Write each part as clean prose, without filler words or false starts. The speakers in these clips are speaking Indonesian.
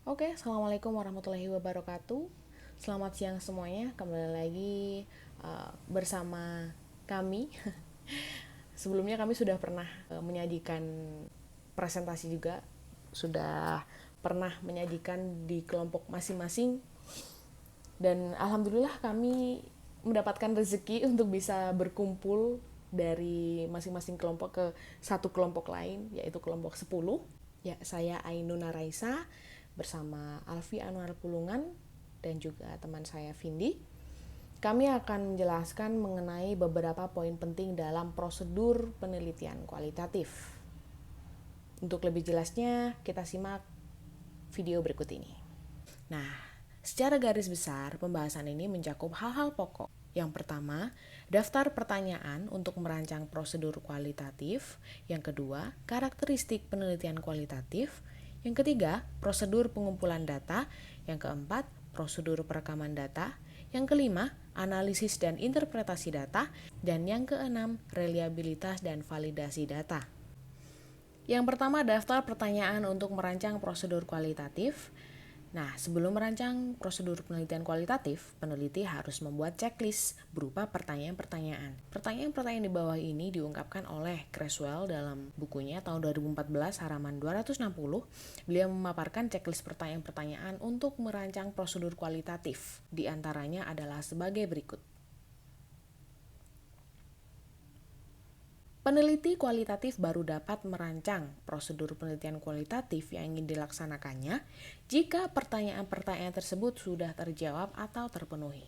Oke, Assalamualaikum warahmatullahi wabarakatuh. Selamat siang semuanya, kembali lagi bersama kami. Sebelumnya kami sudah pernah menyajikan presentasi juga, sudah pernah menyajikan di kelompok masing-masing, dan alhamdulillah kami mendapatkan rezeki untuk bisa berkumpul dari masing-masing kelompok ke satu kelompok lain, yaitu kelompok 10. Ya, saya Ainun Raisa bersama Alfi Anwar Pulungan dan juga teman saya Vindi. Kami akan menjelaskan mengenai beberapa poin penting dalam prosedur penelitian kualitatif. Untuk lebih jelasnya, kita simak video berikut ini. Nah, secara garis besar, pembahasan ini mencakup hal-hal pokok. Yang pertama, daftar pertanyaan untuk merancang prosedur kualitatif. Yang kedua, karakteristik penelitian kualitatif. Yang ketiga, prosedur pengumpulan data. Yang keempat, prosedur perekaman data. Yang kelima, analisis dan interpretasi data. Dan yang keenam, reliabilitas dan validasi data. Yang pertama, daftar pertanyaan untuk merancang prosedur kualitatif. Nah, sebelum merancang prosedur penelitian kualitatif, peneliti harus membuat checklist berupa pertanyaan-pertanyaan. Pertanyaan-pertanyaan di bawah ini diungkapkan oleh Creswell dalam bukunya tahun 2014 halaman 260. Beliau memaparkan checklist pertanyaan-pertanyaan untuk merancang prosedur kualitatif. Di antaranya adalah sebagai berikut. Peneliti kualitatif baru dapat merancang prosedur penelitian kualitatif yang ingin dilaksanakannya jika pertanyaan-pertanyaan tersebut sudah terjawab atau terpenuhi.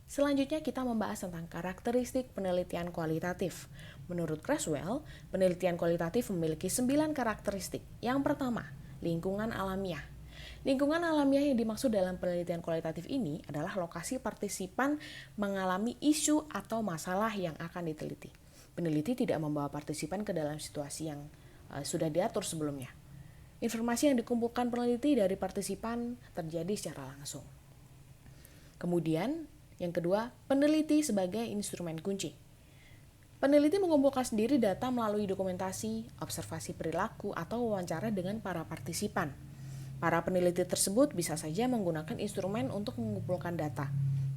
Selanjutnya kita membahas tentang karakteristik penelitian kualitatif. Menurut Creswell, penelitian kualitatif memiliki 9 karakteristik. Yang pertama, lingkungan alamiah. Lingkungan alamiah yang dimaksud dalam penelitian kualitatif ini adalah lokasi partisipan mengalami isu atau masalah yang akan diteliti. Peneliti tidak membawa partisipan ke dalam situasi yang sudah diatur sebelumnya. Informasi yang dikumpulkan peneliti dari partisipan terjadi secara langsung. Kemudian, yang kedua, peneliti sebagai instrumen kunci. Peneliti mengumpulkan sendiri data melalui dokumentasi, observasi perilaku, atau wawancara dengan para partisipan. Para peneliti tersebut bisa saja menggunakan instrumen untuk mengumpulkan data,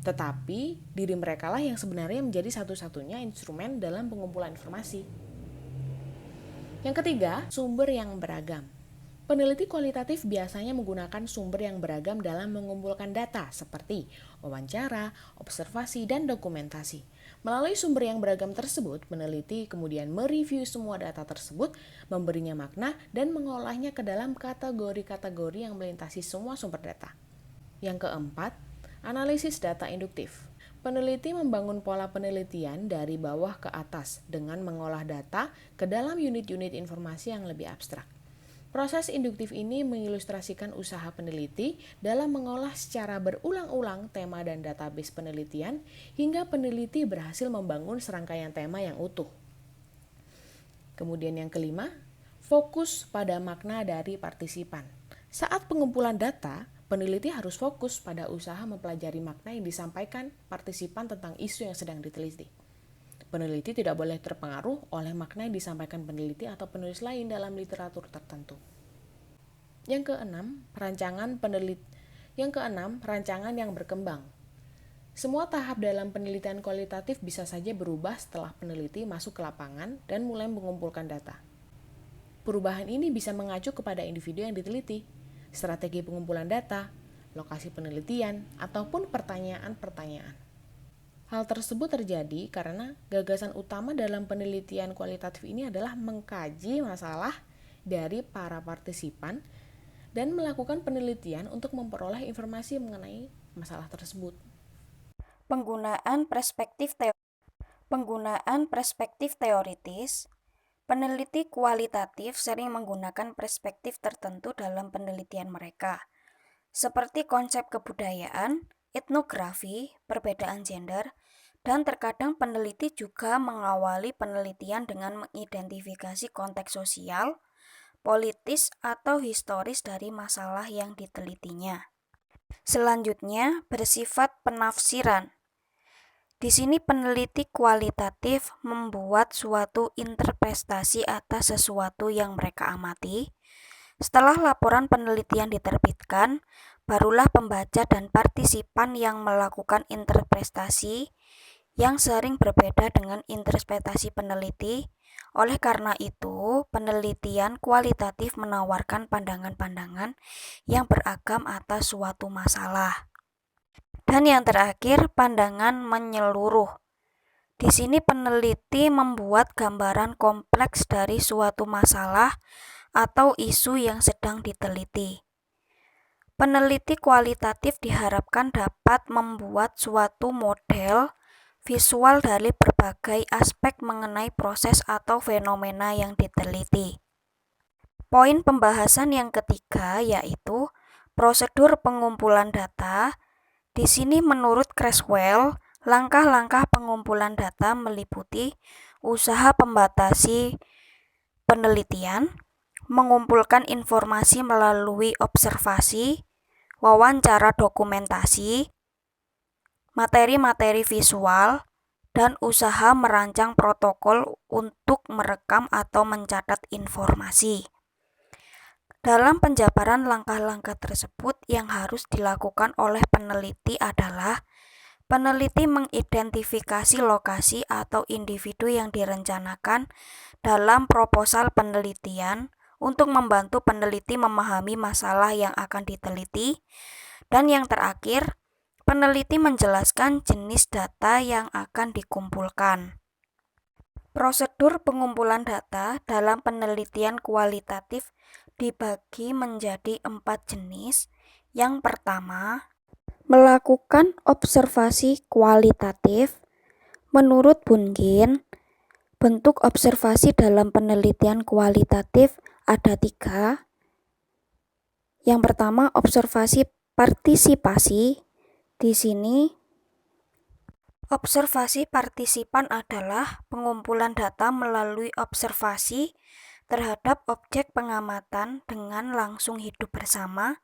tetapi diri mereka lah yang sebenarnya menjadi satu-satunya instrumen dalam pengumpulan informasi. Yang ketiga, sumber yang beragam. Peneliti kualitatif biasanya menggunakan sumber yang beragam dalam mengumpulkan data seperti wawancara, observasi, dan dokumentasi. Melalui sumber yang beragam tersebut, peneliti kemudian mereview semua data tersebut, memberinya makna, dan mengolahnya ke dalam kategori-kategori yang melintasi semua sumber data. Yang keempat, analisis data induktif. Peneliti membangun pola penelitian dari bawah ke atas dengan mengolah data ke dalam unit-unit informasi yang lebih abstrak. Proses induktif ini mengilustrasikan usaha peneliti dalam mengolah secara berulang-ulang tema dan database penelitian hingga peneliti berhasil membangun serangkaian tema yang utuh. Kemudian yang kelima, fokus pada makna dari partisipan. Saat pengumpulan data, peneliti harus fokus pada usaha mempelajari makna yang disampaikan partisipan tentang isu yang sedang diteliti. Peneliti tidak boleh terpengaruh oleh makna yang disampaikan peneliti atau penulis lain dalam literatur tertentu. Yang keenam, rancangan yang berkembang. Semua tahap dalam penelitian kualitatif bisa saja berubah setelah peneliti masuk ke lapangan dan mulai mengumpulkan data. Perubahan ini bisa mengacu kepada individu yang diteliti, strategi pengumpulan data, lokasi penelitian, ataupun pertanyaan-pertanyaan. Hal tersebut terjadi karena gagasan utama dalam penelitian kualitatif ini adalah mengkaji masalah dari para partisipan dan melakukan penelitian untuk memperoleh informasi mengenai masalah tersebut. Penggunaan perspektif teoritis. Peneliti kualitatif sering menggunakan perspektif tertentu dalam penelitian mereka, seperti konsep kebudayaan, etnografi, perbedaan gender, dan terkadang peneliti juga mengawali penelitian dengan mengidentifikasi konteks sosial, politis, atau historis dari masalah yang ditelitinya. Selanjutnya, bersifat penafsiran. Di sini peneliti kualitatif membuat suatu interpretasi atas sesuatu yang mereka amati, Setelah laporan penelitian diterbitkan, barulah pembaca dan partisipan yang melakukan interpretasi yang sering berbeda dengan interpretasi peneliti. Oleh karena itu, penelitian kualitatif menawarkan pandangan-pandangan yang beragam atas suatu masalah. Dan yang terakhir, pandangan menyeluruh. Di sini peneliti membuat gambaran kompleks dari suatu masalah atau isu yang sedang diteliti. Peneliti kualitatif diharapkan dapat membuat suatu model visual dari berbagai aspek mengenai proses atau fenomena yang diteliti. Poin pembahasan yang ketiga yaitu prosedur pengumpulan data. Di sini menurut Creswell, langkah-langkah pengumpulan data meliputi usaha pembatasi penelitian, mengumpulkan informasi melalui observasi, wawancara dokumentasi, materi-materi visual, dan usaha merancang protokol untuk merekam atau mencatat informasi. Dalam penjabaran langkah-langkah tersebut yang harus dilakukan oleh peneliti adalah peneliti mengidentifikasi lokasi atau individu yang direncanakan dalam proposal penelitian untuk membantu peneliti memahami masalah yang akan diteliti. Dan yang terakhir, peneliti menjelaskan jenis data yang akan dikumpulkan. Prosedur pengumpulan data dalam penelitian kualitatif dibagi menjadi 4 jenis. Yang pertama, melakukan observasi kualitatif. Menurut Bungin, bentuk observasi dalam penelitian kualitatif ada 3. Yang pertama, observasi partisipasi. Di sini, observasi partisipan adalah pengumpulan data melalui observasi terhadap objek pengamatan dengan langsung hidup bersama,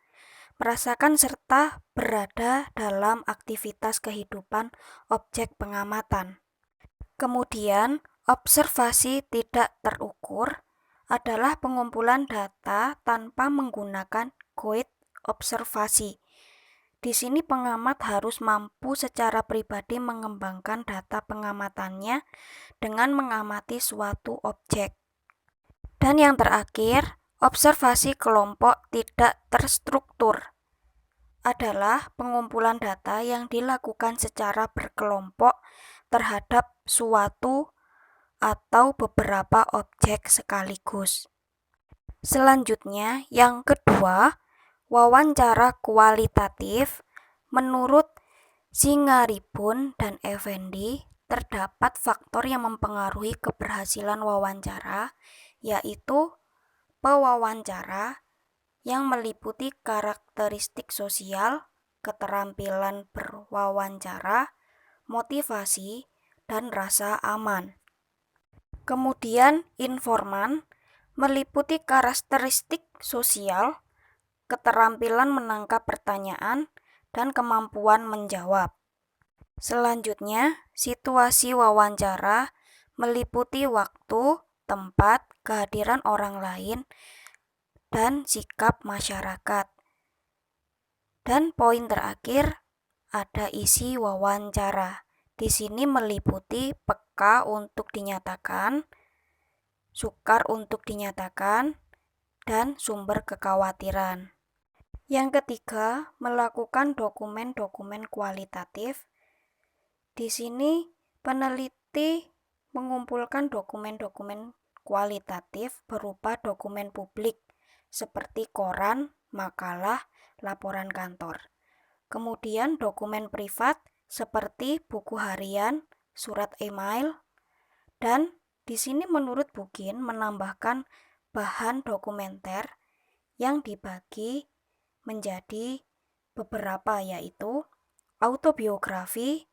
merasakan serta berada dalam aktivitas kehidupan objek pengamatan. Kemudian, observasi tidak terukur adalah pengumpulan data tanpa menggunakan guide observasi. Di sini pengamat harus mampu secara pribadi mengembangkan data pengamatannya dengan mengamati suatu objek. Dan yang terakhir, observasi kelompok tidak terstruktur adalah pengumpulan data yang dilakukan secara berkelompok terhadap suatu atau beberapa objek sekaligus. Selanjutnya, yang kedua, wawancara kualitatif. Menurut Singaripun dan Effendi, terdapat faktor yang mempengaruhi keberhasilan wawancara, yaitu pewawancara yang meliputi karakteristik sosial, keterampilan berwawancara, motivasi, dan rasa aman. Kemudian informan meliputi karakteristik sosial, keterampilan menangkap pertanyaan, dan kemampuan menjawab. Selanjutnya, situasi wawancara meliputi waktu, tempat, kehadiran orang lain, dan sikap masyarakat. Dan poin terakhir, ada isi wawancara. Di sini meliputi peka untuk dinyatakan, sukar untuk dinyatakan, dan sumber kekhawatiran. Yang ketiga, melakukan dokumen-dokumen kualitatif. Di sini peneliti mengumpulkan dokumen-dokumen kualitatif berupa dokumen publik seperti koran, makalah, laporan kantor. Kemudian dokumen privat seperti buku harian, surat email, dan di sini menurut Bugin menambahkan bahan dokumenter yang dibagi menjadi beberapa, yaitu autobiografi,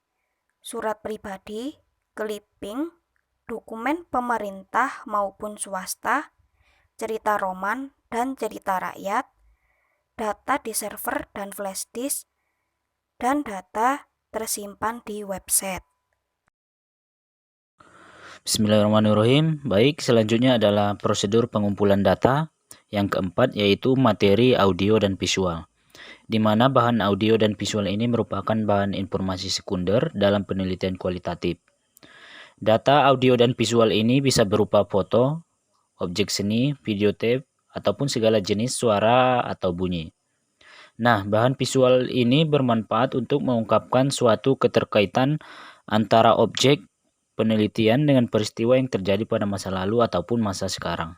surat pribadi, clipping, dokumen pemerintah maupun swasta, cerita roman dan cerita rakyat, data di server dan flash disk, dan data tersimpan di website. Bismillahirrahmanirrahim. Baik, selanjutnya adalah prosedur pengumpulan data. Yang keempat yaitu materi audio dan visual, di mana bahan audio dan visual ini merupakan bahan informasi sekunder dalam penelitian kualitatif. Data audio dan visual ini bisa berupa foto, objek seni, video tape, ataupun segala jenis suara atau bunyi. Nah, bahan visual ini bermanfaat untuk mengungkapkan suatu keterkaitan antara objek penelitian dengan peristiwa yang terjadi pada masa lalu ataupun masa sekarang.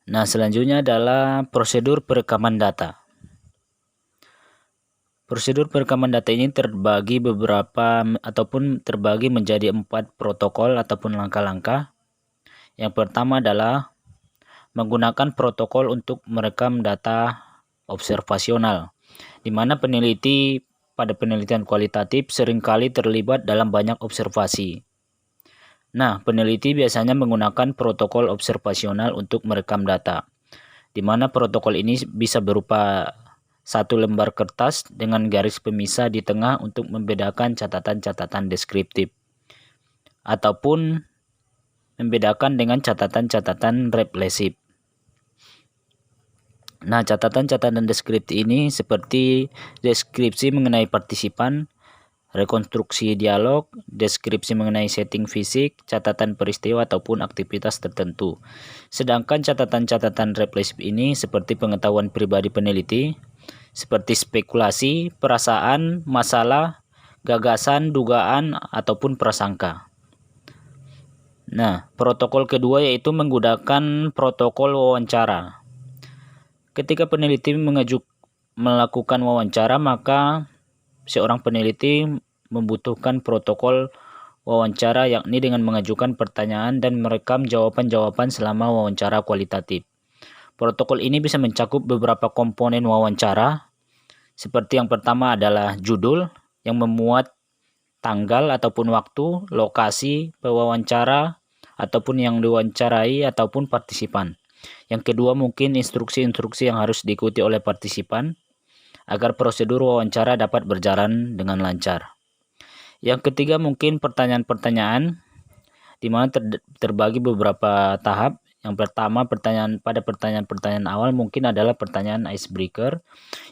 Nah, selanjutnya adalah prosedur perekaman data. Prosedur perekaman data ini terbagi menjadi 4 protokol ataupun langkah-langkah. Yang pertama adalah menggunakan protokol untuk merekam data observasional, di mana peneliti pada penelitian kualitatif seringkali terlibat dalam banyak observasi. Nah, peneliti biasanya menggunakan protokol observasional untuk merekam data, di mana protokol ini bisa berupa satu lembar kertas dengan garis pemisah di tengah untuk membedakan catatan-catatan deskriptif, ataupun membedakan dengan catatan-catatan refleksif. Nah, catatan-catatan deskriptif ini seperti deskripsi mengenai partisipan, rekonstruksi dialog, deskripsi mengenai setting fisik, catatan peristiwa ataupun aktivitas tertentu. Sedangkan catatan-catatan refleksif ini seperti pengetahuan pribadi peneliti, seperti spekulasi, perasaan, masalah, gagasan, dugaan, ataupun prasangka. Nah, protokol kedua yaitu menggunakan protokol wawancara. Ketika peneliti melakukan wawancara, maka seorang peneliti membutuhkan protokol wawancara, yakni dengan mengajukan pertanyaan dan merekam jawaban-jawaban selama wawancara kualitatif. Protokol ini bisa mencakup beberapa komponen wawancara, seperti yang pertama adalah judul yang memuat tanggal ataupun waktu, lokasi pewawancara ataupun yang diwawancarai ataupun partisipan. Yang kedua mungkin instruksi-instruksi yang harus diikuti oleh partisipan agar prosedur wawancara dapat berjalan dengan lancar. Yang ketiga mungkin pertanyaan-pertanyaan, di mana terbagi beberapa tahap. Yang pertama pertanyaan-pertanyaan awal mungkin adalah pertanyaan icebreaker,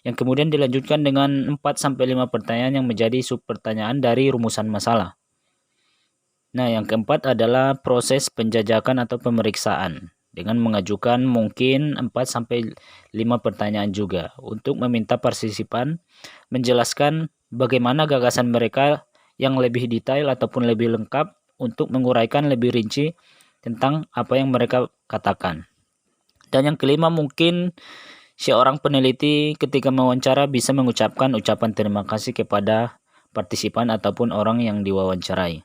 yang kemudian dilanjutkan dengan 4-5 pertanyaan yang menjadi subpertanyaan dari rumusan masalah. Nah, yang keempat adalah proses penjajakan atau pemeriksaan, dengan mengajukan mungkin 4-5 pertanyaan juga untuk meminta partisipan menjelaskan bagaimana gagasan mereka yang lebih detail ataupun lebih lengkap untuk menguraikan lebih rinci tentang apa yang mereka katakan. Dan yang kelima mungkin seorang peneliti ketika mewawancara bisa mengucapkan ucapan terima kasih kepada partisipan ataupun orang yang diwawancarai.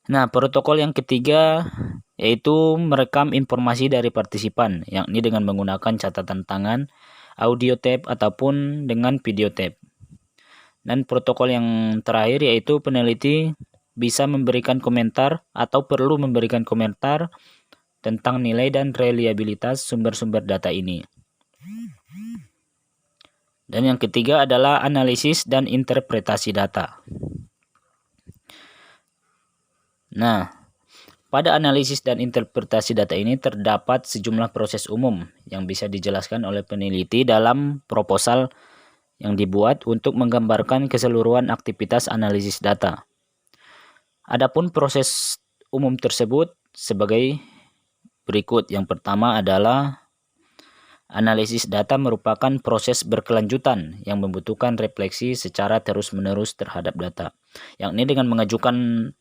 Nah, protokol yang ketiga yaitu merekam informasi dari partisipan, yakni dengan menggunakan catatan tangan, audio tape ataupun dengan video tape. Dan protokol yang terakhir yaitu peneliti bisa memberikan komentar atau perlu memberikan komentar tentang nilai dan reliabilitas sumber-sumber data ini. Dan yang ketiga adalah analisis dan interpretasi data. Nah, pada analisis dan interpretasi data ini terdapat sejumlah proses umum yang bisa dijelaskan oleh peneliti dalam proposal yang dibuat untuk menggambarkan keseluruhan aktivitas analisis data. Adapun proses umum tersebut sebagai berikut. Yang pertama adalah analisis data merupakan proses berkelanjutan yang membutuhkan refleksi secara terus-menerus terhadap data, yakni dengan mengajukan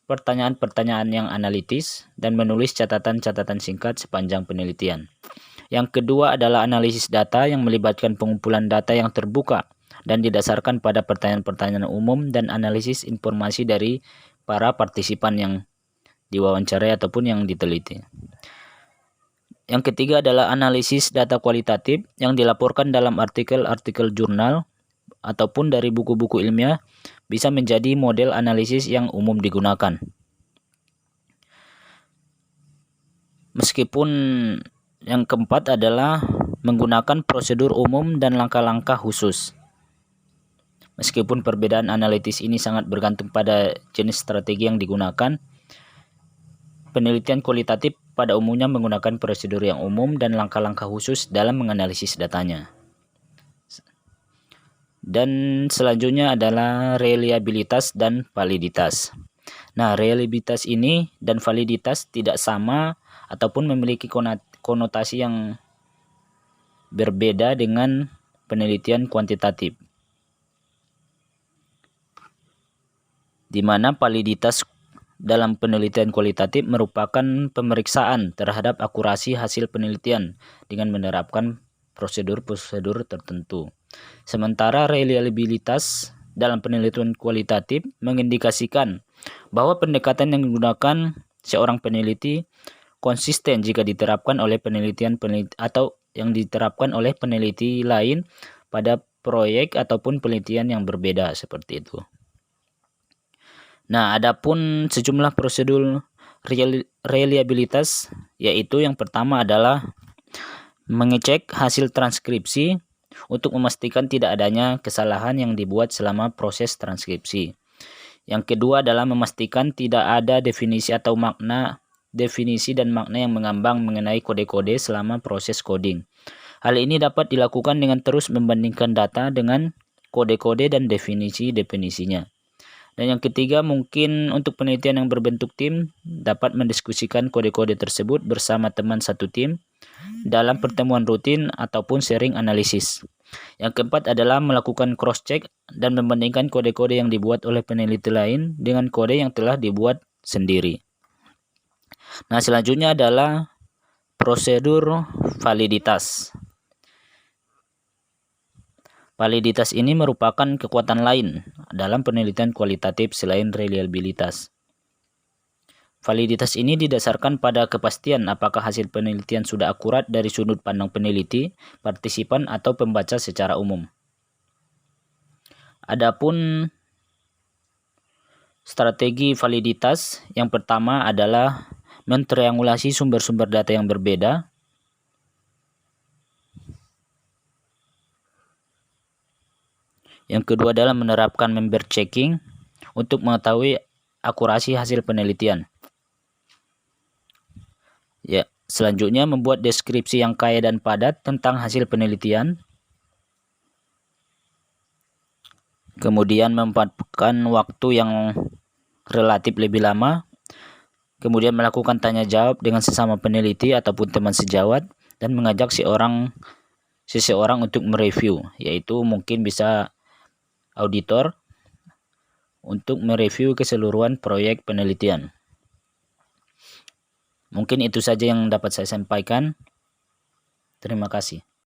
pertanyaan-pertanyaan yang analitis dan menulis catatan-catatan singkat sepanjang penelitian. Yang kedua adalah analisis data yang melibatkan pengumpulan data yang terbuka dan didasarkan pada pertanyaan-pertanyaan umum dan analisis informasi dari para partisipan yang diwawancarai ataupun yang diteliti. Yang ketiga adalah analisis data kualitatif yang dilaporkan dalam artikel-artikel jurnal ataupun dari buku-buku ilmiah bisa menjadi model analisis yang umum digunakan. Meskipun yang keempat adalah menggunakan prosedur umum dan langkah-langkah khusus. Meskipun perbedaan analitis ini sangat bergantung pada jenis strategi yang digunakan, penelitian kualitatif pada umumnya menggunakan prosedur yang umum dan langkah-langkah khusus dalam menganalisis datanya. Dan selanjutnya adalah reliabilitas dan validitas. Nah, reliabilitas ini dan validitas tidak sama ataupun memiliki konotasi yang berbeda dengan penelitian kuantitatif, di mana validitas dalam penelitian kualitatif merupakan pemeriksaan terhadap akurasi hasil penelitian dengan menerapkan prosedur-prosedur tertentu. Sementara reliabilitas dalam penelitian kualitatif mengindikasikan bahwa pendekatan yang digunakan seorang peneliti konsisten jika diterapkan oleh peneliti atau yang diterapkan oleh peneliti lain pada proyek ataupun penelitian yang berbeda seperti itu. Nah, adapun sejumlah prosedur reliabilitas, yaitu yang pertama adalah mengecek hasil transkripsi untuk memastikan tidak adanya kesalahan yang dibuat selama proses transkripsi. Yang kedua adalah memastikan tidak ada definisi dan makna yang mengambang mengenai kode-kode selama proses coding. Hal ini dapat dilakukan dengan terus membandingkan data dengan kode-kode dan definisi-definisinya. Dan yang ketiga, mungkin untuk penelitian yang berbentuk tim, dapat mendiskusikan kode-kode tersebut bersama teman satu tim dalam pertemuan rutin ataupun sharing analisis. Yang keempat adalah melakukan cross-check dan membandingkan kode-kode yang dibuat oleh peneliti lain dengan kode yang telah dibuat sendiri. Nah, selanjutnya adalah prosedur validitas. Validitas ini merupakan kekuatan lain dalam penelitian kualitatif selain reliabilitas. Validitas ini didasarkan pada kepastian apakah hasil penelitian sudah akurat dari sudut pandang peneliti, partisipan, atau pembaca secara umum. Adapun strategi validitas yang pertama adalah mentriangulasi sumber-sumber data yang berbeda. Yang kedua adalah menerapkan member checking untuk mengetahui akurasi hasil penelitian. Ya, selanjutnya membuat deskripsi yang kaya dan padat tentang hasil penelitian. Kemudian memanfaatkan waktu yang relatif lebih lama. Kemudian melakukan tanya jawab dengan sesama peneliti ataupun teman sejawat dan mengajak seseorang untuk mereview, yaitu mungkin bisa auditor untuk mereview keseluruhan proyek penelitian. Mungkin itu saja yang dapat saya sampaikan. Terima kasih.